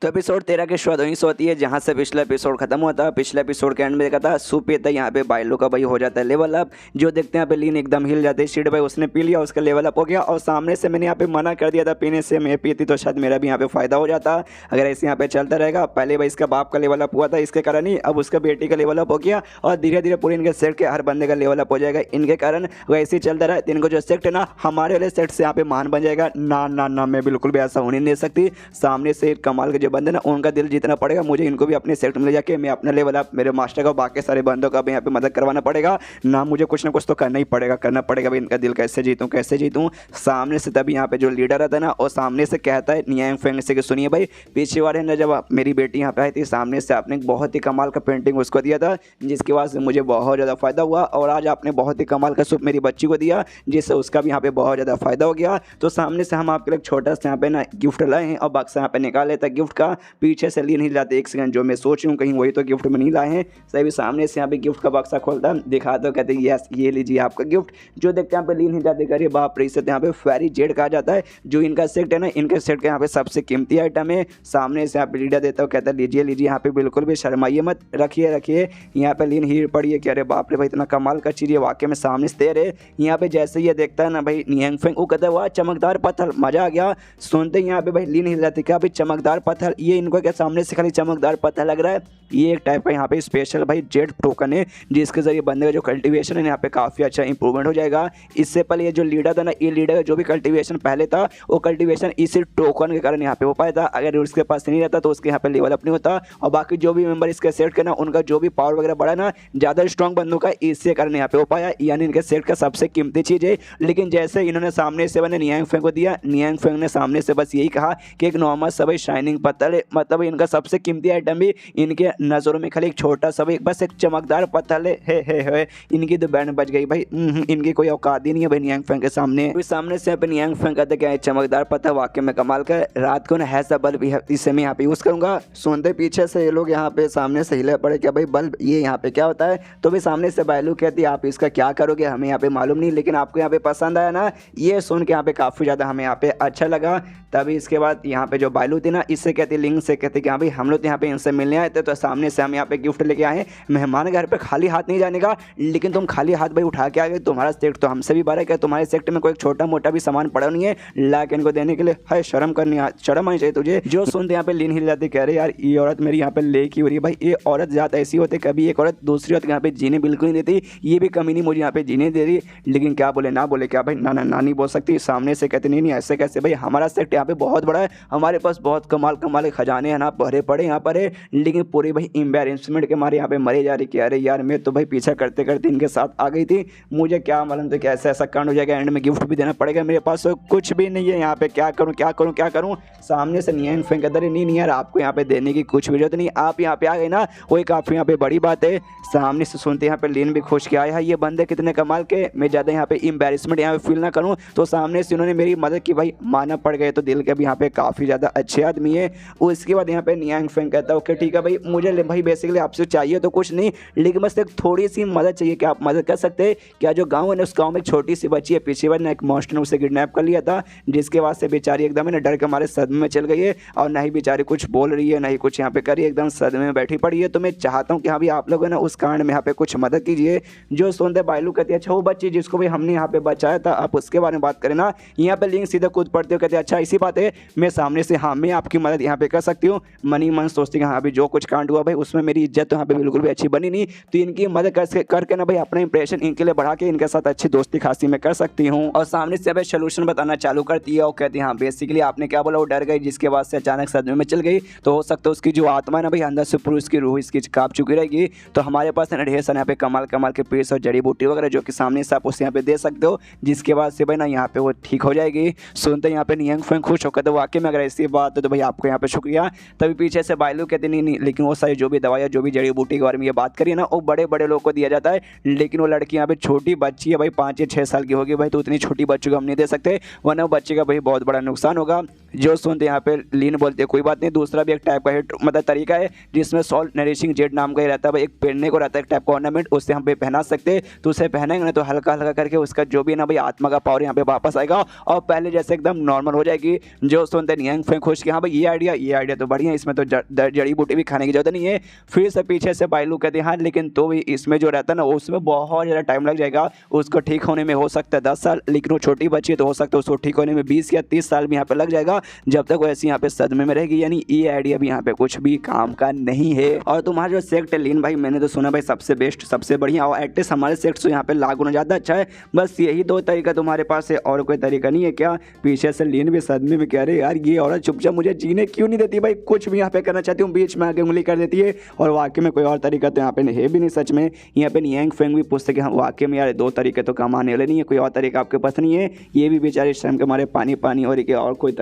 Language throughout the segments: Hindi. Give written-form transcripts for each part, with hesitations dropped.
तो एपिसोड 13 की शुरुआत वहीं से होती है जहां से पिछला एपिसोड खत्म हुआ था। पिछले एपिसोड के एंड में देखा था सूप पीता है, यहाँ पे बाइलो का भाई हो जाता है लेवल अप। जो देखते हैं यहाँ पे लीन एकदम हिल जाती है, शीट भाई उसने पी लिया, उसका लेवल अप हो गया। और सामने से मैंने यहाँ पे मना कर दिया था पीने से, मैं पीती तो शायद मेरा भी यहाँ पे फायदा हो जाता। अगर ऐसे यहाँ पे चलता रहेगा, पहले भाई इसका बाप का लेवल अप हुआ था इसके कारण ही, अब उसका बेटी का लेवल अप हो गया और धीरे धीरे पूरे इनके सेट के हर बंदे का लेवल अप हो जाएगा इनके कारण। वैसे ही चलता रहा तो इनको जो सेट है ना हमारे वाले सेट से यहाँ पे मान बन जाएगा। ना ना ना, मैं बिल्कुल भी ऐसा होने नहीं दे सकती। सामने से कमाल के जो बंदे ना उनका दिल जीतना पड़ेगा मुझे, इनको भी अपने सेट में ले जाके मैं अपना लेवल अप मेरे मास्टर का बाकी सारे बंदों का भी यहाँ पे मदद करवाना पड़ेगा ना। मुझे कुछ ना कुछ तो करना पड़ेगा भाई, इनका दिल कैसे जीतूं। सामने से तभी यहाँ पे जो लीडर रहता है ना और सामने से कहता है नियांग फेंग से कि सुनिए भाई, पीछे वाले ने जब मेरी बेटी यहाँ पे आई थी सामने से आपने बहुत ही कमाल का पेंटिंग उसको दिया था जिसके बाद से मुझे बहुत ज़्यादा फायदा हुआ, और आज आपने बहुत ही कमाल का सूप मेरी बच्ची को दिया जिससे उसका भी यहाँ पे बहुत ज़्यादा फायदा हो गया। तो सामने से हम आपके लिए छोटा सा यहाँ पे ना गिफ्ट लाए हैं और बक्सा यहाँ पे निकाल लेता है गिफ्ट का। पीछे से ली नहीं जाते, एक सेकंड, जो मैं सोच रही हूँ कहीं वही तो गिफ्ट में नहीं लाए हैं। सभी सामने से यहाँ पे गिफ्ट का बक्सा खोलता दिखा दो, कहते हैं यस ये लीजिए आपका गिफ्ट। जो देखते हैं यहाँ पे ली नहीं जाते, करिए बाप रे, इसे यहाँ पे फेरी जेड कहा जाता है। जो इनका सेट है ना, इनके सेट का यहाँ पे सबसे कीमती आइटम है। सामने से यहाँ पे लीडर देता हूँ, कहता है लीजिए यहाँ पे बिल्कुल भी शर्माइए मत, रखिए। यहाँ पे लीन हीर पड़ी है कि अरे बाप रे भाई इतना कमाल का चीज़ है वाकई में सामने से दे रहे। यहाँ पे जैसे ये देखता है ना भाई नियांग फेंग, वो कहता है वाह चमकदार पत्थर, मजा आ गया। सुनते ही यहाँ पे भाई लीन हिल जाती, क्या भाई चमकदार पत्थर, ये इनको क्या सामने से खाली चमकदार पत्थर लग रहा है? ये एक टाइप का यहाँ पे स्पेशल भाई जेड टोकन है जिसके जरिए बंदे का जो कल्टीवेशन है यहाँ पे काफ़ी अच्छा इंप्रूवमेंट हो जाएगा। इससे पहले ये जो लीडर था ना, ये लीडर का जो भी कल्टीवेशन पहले था वो कल्टीवेशन इसी टोकन के कारण यहाँ पे हो पाया था। अगर उसके पास नहीं रहता तो उसके यहाँ पे लेवल अप नहीं होता। और बाकी जो भी मेंबर इसके सेट के ना उनका जो भी पावर वगैरह बढ़ा ना, ज़्यादा स्ट्रॉन्ग बंदों का इससे कारण यहाँ पे हो पाया, यानी इनके सेट का सबसे कीमती चीज़ है। लेकिन जैसे इन्होंने सामने से मैंने नियांग फेंग को दिया, नियांग फेंग ने सामने से बस यही कहा कि एक नॉर्मल सभी शाइनिंग पत्थर है, मतलब इनका सबसे कीमती आइटम भी इनके नज़रों में खाली एक छोटा सा भी बस एक चमकदार पत्थर है। इनकी तो बैंड बच गई भाई, इनकी कोई औकात ही नहीं है भाई नियांग फेंग के सामने। सामने से नियांग फेंग कहते क्या है चमकदार पत्थर वाकई में कमाल का, रात को ना ऐसा बल्ब इसे मैं यहाँ पे यूज़ करूँगा। सुनते पीछे से ये लोग यहाँ पे सामने से हिले पड़े, क्या भाई बल्ब ये यहाँ पे क्या होता है? तो भी सामने से बायलू कहती है आप इसका क्या करोगे हमें यहाँ पे मालूम नहीं, लेकिन आपको यहाँ पे पसंद आया ना, ये सुन के यहाँ पे काफ़ी ज़्यादा हमें यहाँ पे अच्छा लगा। तभी इसके बाद यहाँ पे जो बायलू थी ना, इससे कहती लिंग से कहती कि हाँ भाई हम लोग यहाँ पे इनसे मिलने आए थे, तो सामने से हम यहाँ पे गिफ्ट लेके आए हैं। मेहमान घर पे खाली हाथ नहीं जाने का, लेकिन तुम खाली हाथ भाई उठा के आ गए, तुम्हारा सेक्ट तो हमसे भी बड़ा है, तुम्हारे सेक्ट में कोई छोटा मोटा भी सामान पड़ा नहीं है ला के इनको देने के लिए? है शर्म आनी चाहिए तुझे। जो सुनते यहाँ पे लीन हिल जाती, कह रहे यार ये औरत मेरी यहाँ पे ले की हो रही है भाई, ये औरत ज़्यादा ऐसी होती कभी एक औरत दूसरी औरत यहाँ पे जीने बिल्कुल नहीं देती, ये भी कमी नहीं मुझे यहाँ पे जीने दे रही। लेकिन क्या बोले ना बोले, क्या भाई ना नहीं बोल सकती। सामने से कहते नहीं ऐसे कैसे भाई, हमारा सेक्ट यहाँ पे बहुत बड़ा है, हमारे पास बहुत कमाल के खजाने हैं ना भरे पड़े यहाँ पर है, लेकिन पूरी भाई एम्बेरसमेंट के मारे यहाँ पे मरे जा रही। कि अरे यार मैं तो भाई पीछा करते करते इनके साथ आ गई थी, मुझे क्या मालूम तो कैसे ऐसा कांड हो जाएगा, एंड में गिफ्ट भी देना पड़ेगा, मेरे पास तो कुछ भी नहीं है यहाँ पे, क्या करूँ। सामने से नियांग फेंग कहते नहीं यार आपको यहाँ पे देने की कुछ भी जरूरत नहीं, आप यहाँ पे आ गए ना वही काफ़ी यहाँ पे बड़ी बात है। सामने से सुनते यहाँ पे लीन भी खुश के आया है, ये बंदे कितने कमाल के, मैं ज़्यादा यहाँ पे एम्बेरसमेंट यहाँ पे फील ना करूँ। तो सामने से उन्होंने मेरी मदद की भाई, माना पड़ गए, तो दिल के भी यहाँ पे काफ़ी ज़्यादा अच्छे आदमी है। उसके बाद यहाँ पे नियांग फेंग कहता है ओके ठीक है भाई, मुझे भाई बेसिकली आपसे चाहिए तो कुछ नहीं, लेकिन बस एक थोड़ी सी मदद चाहिए, कि आप मदद कर सकते हैं क्या? जो गाँव है ना उस गाँव में एक छोटी सी बच्ची है, पीछे बार ना एक मॉन्स्टर ने उसे किडनैप कर लिया था, जिसके बाद से बेचारी एकदम है ना डर के हमारे सदमे में चल गई है, और ना ही बेचारी कुछ बोल रही है ना ही कुछ यहाँ पे करी, एकदम सदमे में बैठी पड़ी है। तो मैं चाहता हूँ कि हाँ भी आप लोग है ना उस कांड में यहाँ पे कुछ मदद कीजिए। जो सुनते बायलू कहती है अच्छा वो बच्ची जिसको भी हमने यहाँ पे बचाया था आप उसके बारे में बात करें ना, यहाँ पे लिंक सीधा कूद पड़ते हो, कहते हैं अच्छा इसी बात है। मैं सामने से हाँ मैं आपकी मदद यहाँ पे कर सकती हूँ। मन सोचती कि हाँ अभी जो कुछ कांड हुआ भाई उसमें मेरी इज्जत तो यहाँ पे बिल्कुल भी अच्छी बनी नहीं, तो इनकी मदद करके ना भाई अपना इंप्रेशन इनके लिए बढ़ा के इनके साथ अच्छी दोस्ती खासी मैं कर सकती हूँ। और सामने से अभी सोल्यूशन बताना चालू करती है और कहती है हाँ बेसिकली आपने क्या बोला, वो डर गई जिसके बाद से अचानक सदमे में चल गई, तो हो सकता है उसकी जो आत्मा है ना भाई अंदर से पूरी उसकी रूह इसकी काँप चुकी रहेगी। तो हमारे पास ढेर सारे यहाँ पे कमाल के पीस और जड़ी बूटी वगैरह जो कि सामने से आप उसे यहाँ पे दे सकते हो, जिसके बाद से भाई ना यहाँ पे वो ठीक हो जाएगी। सुनते यहाँ पे नियांग फेंग खुश होकर, तो वाकई में अगर ऐसी बात है तो भाई आपको यहाँ पे शुक्रिया। तभी पीछे से बायलू कहते नहीं, लेकिन वो सारी जो भी दवाइयाँ जो भी जड़ी बूटी के बारे में ये बात करिए ना वो बड़े बड़े लोग को दिया जाता है, लेकिन वो लड़की यहाँ पे छोटी बच्ची है भाई 5 या 6 साल की होगी भाई, तो उतनी छोटी बच्चों को हम नहीं दे सकते वरना वो बच्चे का भाई बहुत बड़ा नुकसान होगा। जो सुनते यहाँ पे लीन बोलते हैं कोई बात नहीं। दूसरा भी एक टाइप का हिट मतलब तरीका है जिसमें सॉल्ट नरिशिंग जेड नाम का ही रहता है भाई, एक पहनने को रहता है एक टाइप का ऑर्नामेंट, उससे हम पे पहना सकते हैं। तो उसे पहनेंगे ना तो हल्का हल्का करके उसका जो भी ना भाई आत्मा का पावर यहाँ पे वापस आएगा और पहले जैसे एकदम नॉर्मल हो जाएगी। जो सुनते नियंग फेंग खुश कि हाँ भाई ये आइडिया तो बढ़िया है, इसमें तो जड़ी बूटी भी खाने की जरूरत नहीं है। फिर से पीछे से बाइलू कहते हैं हाँ लेकिन तो भी इसमें जो रहता है ना उसमें बहुत ज़्यादा टाइम लग जाएगा, उसको ठीक होने में हो सकता है 10 साल, लेकिन वो छोटी बच्ची है तो हो सकता है उसको ठीक होने में 20 या 30 साल भी यहाँ पे लग जाएगा जब तक वो ऐसी यहाँ पे सदमे में रहेगी। यानी ये आइडिया भी यहाँ पे कुछ भी काम का नहीं है। और तुम्हारा जो सेक्ट है लीन भाई मैंने तो सुना भाई सबसे बेस्ट सबसे बढ़िया और एटलीस्ट हमारे सेक्ट से यहाँ पे लागू होना ज़्यादा अच्छा है। बस यही 2 तरीका तुम्हारे पास है और कोई तरीका नहीं है क्या? पीछे से लीन भी सदमे में कह रहे यार ये औरत चुपचाप मुझे जीने क्यों नहीं देती भाई, कुछ भी यहाँ पे करना चाहती हूँ बीच में आगे उंगली कर देती है। और वाकई में कोई और तरीका तो यहाँ पे है भी नहीं सच में। यहाँ पे नियंग फेंग भी पूछते कि हाँ वाकई में यार 2 तरीके तो कमाने वाले नहीं है, कोई और तरीका आपके पास नहीं है? ये भी बेचारे इस टाइम के हमारे पानी हो रही है और कोई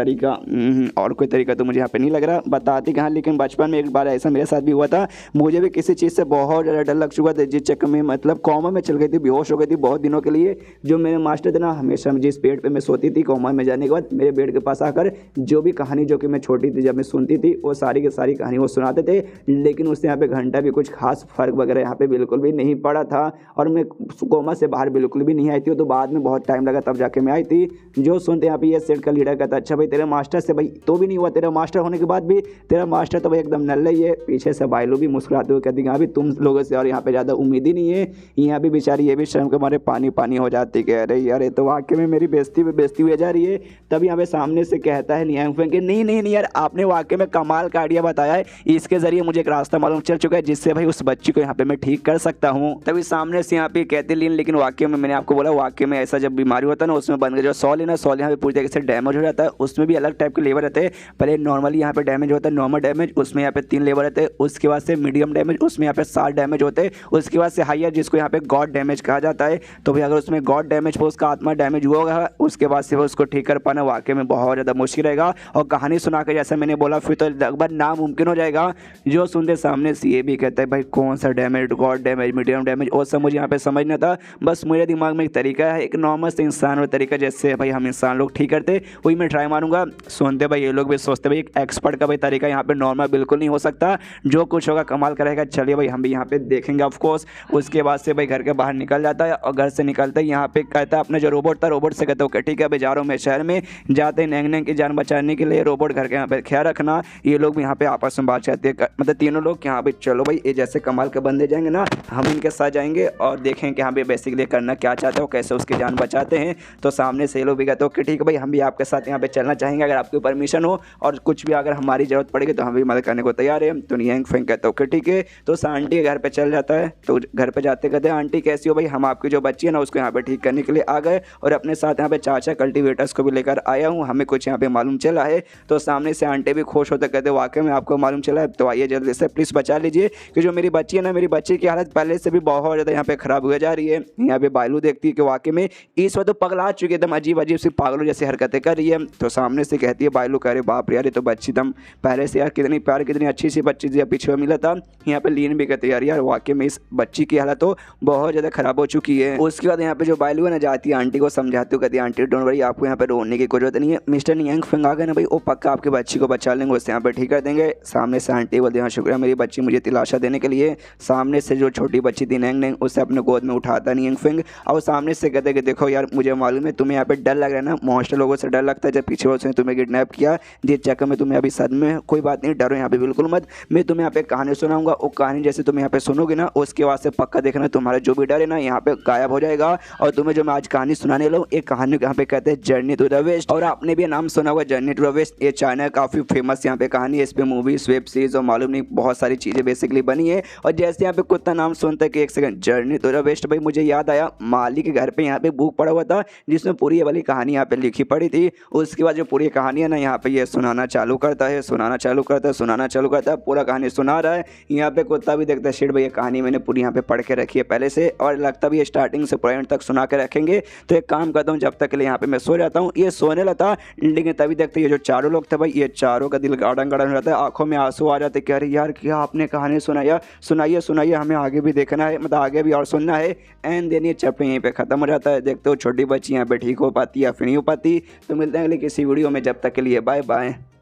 तरीका तो मुझे यहाँ पे नहीं लग रहा। बताती कहाँ, लेकिन बचपन में एक बार ऐसा मेरे साथ भी हुआ था, मुझे भी किसी चीज़ से बहुत ज़्यादा डर लग चुका था जिस चक्कर में मतलब कॉमा में चल गई थी, बेहोश हो गई थी बहुत दिनों के लिए। जो मेरे मास्टर थे ना हमेशा जिस बेड पे मैं सोती थी कॉमा में जाने के बाद मेरे बेड के पास आकर जो भी कहानी जो कि मैं छोटी थी जब मैं सुनती थी वो सारी की सारी कहानी वो सुनाते थे, लेकिन उससे यहाँ पे घंटा भी कुछ खास फर्क वगैरह यहाँ पे बिल्कुल भी नहीं पड़ा था और मैं कोमा से बाहर बिल्कुल भी नहीं आई थी। तो बाद में बहुत टाइम लगा तब जाके मैं आई थी। जो सुनते यहाँ पे ये सेट का लीडर कहता अच्छा भाई तेरे मास्टर से भाई तो भी नहीं हुआ, तेरा मास्टर होने के बाद भी तेरा मास्टर तो भाई एकदम नल्ला ही है। पीछे से बाइलू भी मुस्कुराते हुए कहती हाँ भी तुम लोगों से और यहाँ पे ज़्यादा उम्मीद ही नहीं है। यहाँ भी बेचारी ये भी शर्म के मारे पानी हो जाती कह रही यार ये तो वाकई में मेरी बेइज्जती हुई जा रही है। तब यहाँ पे सामने से कहता है नियंग फेंग कि नहीं यार आपने वाकई में कमाल का आइडिया बताया है, इसके जरिए मुझे एक रास्ता मालूम चल चुका है जिससे भाई उस बच्ची को यहाँ पे मैं ठीक कर सकता हूँ। तभी सामने से यहाँ पे कहते लीन लेकिन वाकई में मैंने आपको बोला वाकई में ऐसा जब बीमारी होता है ना उसमें बन गया जो सॉल है ना सॉल यहाँ पे पूरी तरीके से डैमेज हो जाता है। उसमें भी अलग टाइप के लेवल रहते हैं, पहले नॉर्मली यहाँ पे डैमेज होता है नॉर्मल डैमेज, उसमें यहाँ पे 3 लेवल रहते हैं, उसके बाद से मीडियम डैमेज उसमें यहाँ पे 7 डैमेज होते हैं, उसके बाद से हाइयर जिसको यहाँ पे गॉड डैमेज कहा जाता है। तो भाई अगर उसमें गॉड डैमेज हो उसका आत्मा डैमेज हुआ होगा उसके बाद से वो उसको ठीक कर पाना वाकई में बहुत ज़्यादा मुश्किल रहेगा और कहानी सुना के जैसा मैंने बोला फिर तो लगभग नामुमकिन हो जाएगा। जो सुनते सामने से ये भी कहता है भाई कौन सा damage God damage medium damage और सब मुझे यहाँ पे समझना था। बस मेरे दिमाग में एक तरीका है एक नॉर्मल से इंसान वाला तरीका जैसे भाई हम इंसान लोग ठीक करते वही मैं ट्राई मारूंगा। सुनते भाई ये लोग भी सोचते भाई एक एक्सपर्ट का भाई तरीका यहाँ पे नॉर्मल बिल्कुल नहीं हो सकता, जो कुछ होगा कमाल करेगा। चलिए भाई हम भी यहाँ पे देखेंगे ऑफकोर्स। उसके बाद से भाई घर के बाहर निकल जाता है और घर से निकलते ही यहाँ पे कहता है अपना जो रोबोट था रोबोट से कहता है ठीक है भाई जा रहा हूँ मैं शहर में। जाते नैंग की जान बचाने के लिए रोबोट घर के यहाँ पे ख्याल रखना। ये लोग भी यहाँ पे आपस में बात करते हैं मतलब तीनों लोग यहाँ पे चलो भाई ये जैसे कमाल के बंदे जाएंगे ना हम इनके साथ जाएंगे और देखें कि यहाँ पे बेसिकली करना क्या चाहते हो कैसे उसकी जान बचाते हैं। तो सामने से ये लोग भी कहते हो कि ठीक है भाई हम भी आपके साथ यहाँ पे चलना चाहेंगे अगर आपकी परमिशन हो और कुछ भी अगर हमारी जरूरत पड़ेगी तो हम भी मदद करने को तैयार है। तो नियंग फेंग कहते हो कि ठीक है। तो आंटी के घर पे चल जाता है। तो घर पे जाते कहते हैं आंटी कैसी हो भाई, हम आपकी जो बच्ची है ना उसको यहाँ पे ठीक करने के लिए आ गए और अपने साथ यहाँ पे चाचा कल्टीवेटर्स को भी लेकर आया हूँ, हमें कुछ यहाँ पे मालूम चला है। तो सामने से आंटी भी खुश होते कहते वाकई में आपको मालूम चला है तो आइए जल्दी से प्लीज़ बचा लीजिए कि जो मेरी बच्ची है ना मेरी बच्ची की हालत पहले से भी बहुत ज़्यादा यहाँ पे खराब हुई जा रही है। यहाँ पे बाइलू देखती है कि वाकई में इस वक्त तो पगला चुकी है एकदम अजीब सी पागलों जैसी हरकतें कर रही है। तो सामने से कहती है बाइलू कह रहे बाप रे यार ये तो बच्ची दम पहले से यार कितनी प्यार कितनी अच्छी सी बच्ची थी पीछे मिला था। यहाँ पे लीन भी कहते यार वाकई में इस बच्ची की हालत तो बहुत ज़्यादा खराब हो चुकी है। उसके बाद यहाँ पे जो बाइलू है ना जाती है आंटी को समझाती हूँ कहती है आंटी डोंट वरी आपको यहाँ पे रोने की कोई जरूरत नहीं है, मिस्टर नियंग फेंग आ गए ना भाई वो पक्का आपकी बच्ची को बचा लेंगे उससे यहाँ पे ठीक कर देंगे। सामने से आंटी बोलती हाँ शुक्रिया मेरी बच्ची मुझे दिलासा देने के लिए। सामने से जो छोटी बच्ची थी नैंग उससे अपने गोद में उठाता नियंग फेंग और सामने से कहते कि देखो यार मुझे मालूम है तुम्हें यहाँ पे डर लग रहा है ना, मॉन्स्टर लोगों से डर लगता है जब पीछे उसने तुम्हें किडनैप किया जिस चक्कर में तुम्हें अभी सदमे कोई बात नहीं डरो यहाँ पे बिल्कुल मत। मैं तुम्हें यहाँ पे कहानी सुनाऊंगा वो कहानी जैसे तुम यहाँ पे सुनोगे ना उसके बाद से पक्का देखना तुम्हारा जो भी डर है ना यहाँ पे गायब हो जाएगा। और तुम्हें जो मैं आज कहानी सुनाने लूँ एक कहानी यहाँ पे कहते हैं जर्नी टू द वेस्ट और आपने भी नाम सुना होगा जर्नी टू द वेस्ट। ये चाइना काफ़ी फेमस यहाँ पे कहानी है, इस पे मूवीज वेब सीरीज और मालूम नहीं बहुत सारी चीज़ें बेसिकली बनी है। और जैसे यहाँ पे कुत्ता नाम सुनता है कि एक second journey to the west भाई मुझे याद आया माली के घर पे यहाँ पे बुक पड़ा हुआ था जिसमें पूरी ये वाली कहानी यहाँ पे लिखी पड़ी थी। उसके बाद जो पूरी कहानी है ना यहाँ पे ये सुनाना चालू करता है पूरा कहानी सुना रहा है। यहाँ पे कुत्ता भी देखता है शिट भाई ये कहानी मैंने पूरी यहाँ पे पढ़ के रखी है पहले से और लगता भी स्टार्टिंग से पॉइंट तक सुना के रखेंगे। तो एक काम करता हूँ जब तक के लिए यहाँ पे मैं सो जाता हूँ। ये सोने लगा लेकिन तभी देखते ये जो चारों लोग थे भाई ये चारों का दिल गार्डन गार्डन हो जाता है, आंखों में आंसू आ जाते कह रहे यार क्या आपने कहानी सुनाया, सुनाइए सुनाइए, हमें आगे भी देखना है, मतलब आगे भी और सुनना है। एंड देन ये चैप्टर यहीं पे ख़त्म हो जाता है। देखते हो छोटी बच्ची यहाँ पे ठीक हो पाती या फिर नहीं हो पाती। तो मिलते हैं अगले किसी वीडियो में, जब तक के लिए बाय बाय।